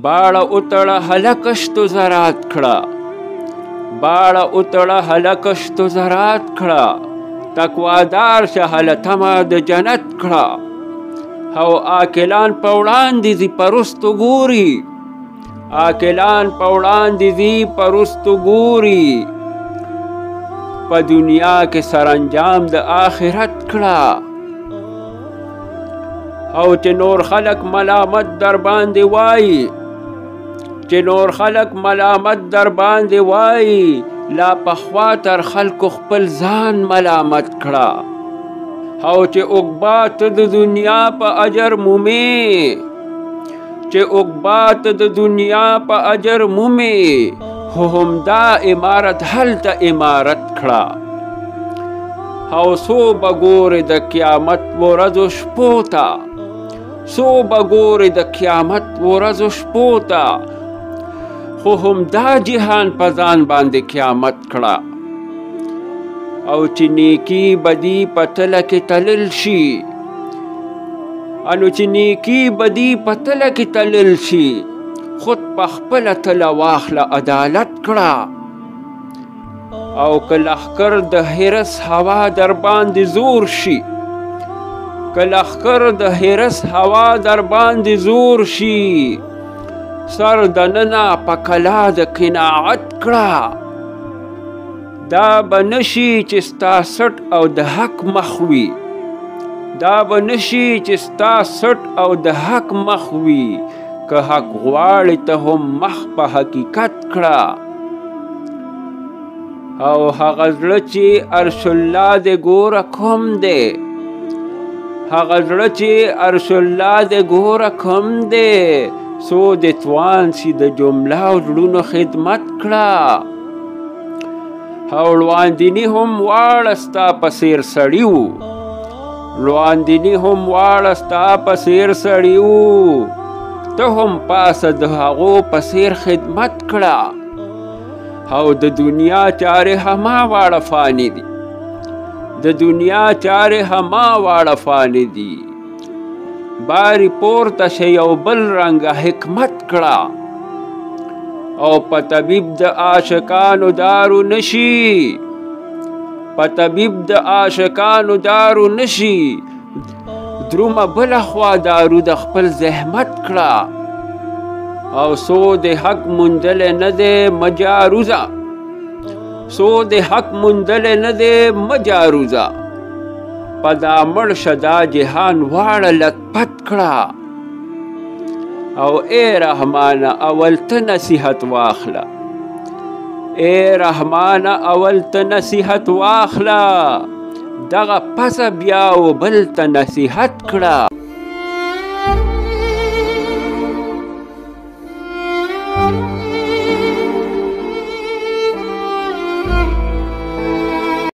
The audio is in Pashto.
باړه اتړه هلکشتو زرات کړه باړه اتړه هلکشتو زرات کړه تقوادار شه هلتمه د جنت کړه او عاقلان په وړاندې ځي په رستو ګوري عاقلان په وړاندې ځي په رستو ګوري په دنیا کې سرانجام د آخرت کړه او چې نور خلق ملامت در باندې وایي چې نور خلق ملامت در باندې وایي لا پخوا تر خلکو خپل ځان ملامت کړه او چې عقبات د دنیا په اجر مومې چې عقبات د دنیا په اجر مومې خو همدا عمارت هلته عمارت کړه او څو به ګورې د قیامت ورځو شپو ته څو به ګورې د قیامت ورځو شپو ته خو همدا جهان په ځان باندې قیامت کړه او چې نیکي بدي په تله کې تلل شي انو چې نیکي بدي په تله کې تلل شي خود په خپله تله واخله عدالت کړه او که لښکر د حرس هوا در باندې زور شي که لښکر د حرس هوا در باندې زور شي سر دننه په کلا د قناعت کړه دا به نشي چې ستا سټ او د حق مخ وي دا به نشي چې ستا سټ او د حق مخ وي که حق غواړې ته هم مخ په حقیقت کړه او هغه زړه چې عرش الله دې ګوره کوم دی هغه زړه چې عرش الله دې ګوره کوم دی څو دې توان شي د جمله او زړونو خدمت کړه او لواندیني هم واړه ستا په څېر سړي وو لواندیني هم واړه ستا په څېر سړي وو ته هم پاسه د هغو په څېر خدمت کړه او د دنیا چارې هما واړه فاني دي د دنیا چارې هما واړه فاني دي باری پورته شه یو بل رنګه حکمت کړه او په طبیب د عاشقانو دارو نشي په طبیب د عاشقانو دارو نشي درومه بله خوا دارو د خپل زحمت کړه او څو د حق موندلی نه دی مجاروزه څو د حق موندلی نه دی مجاروزه په دا مړ شه دا جهان واړه لطپت کړه او اے رحمان اول ته نصیحت واخله اے رحمان اول ته نصیحت واخله دغه پسه بیا و بل ته نصیحت کړه